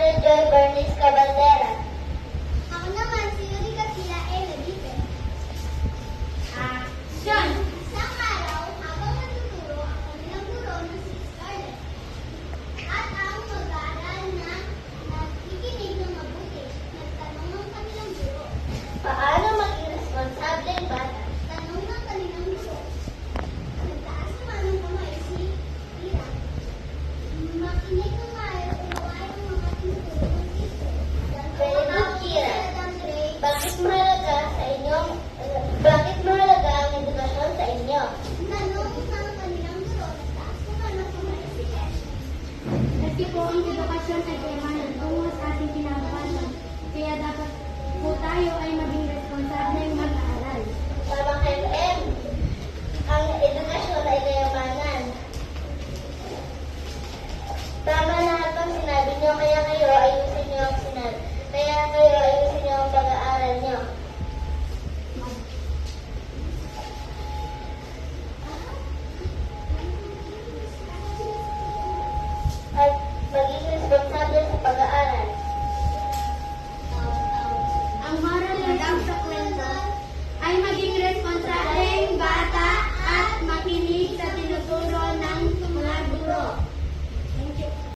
Mary Joy Bernice Cabaldera. Ako naman si Yurika Sila Eladipe. John. Isang araw, habang nagtuturo ang kanilang guro na si Scarlett. At ang mag-aaral na nakikinig ng mabuti, nagtanong ng kanilang guro. Paano maging responsable ang bata? Tanong ng kanilang guro. Nagtaas naman ng kamay si Ira. Makinig ng maayos kung ayaw ang mga tinuturo ng teacher. Very good, Kira. Andre, Bakit mahalaga ang edukasyon sa inyo? tanong ng kanilang guro. Nagtaas naman ng kamay si Ash. Kasi po ang edukasyon ay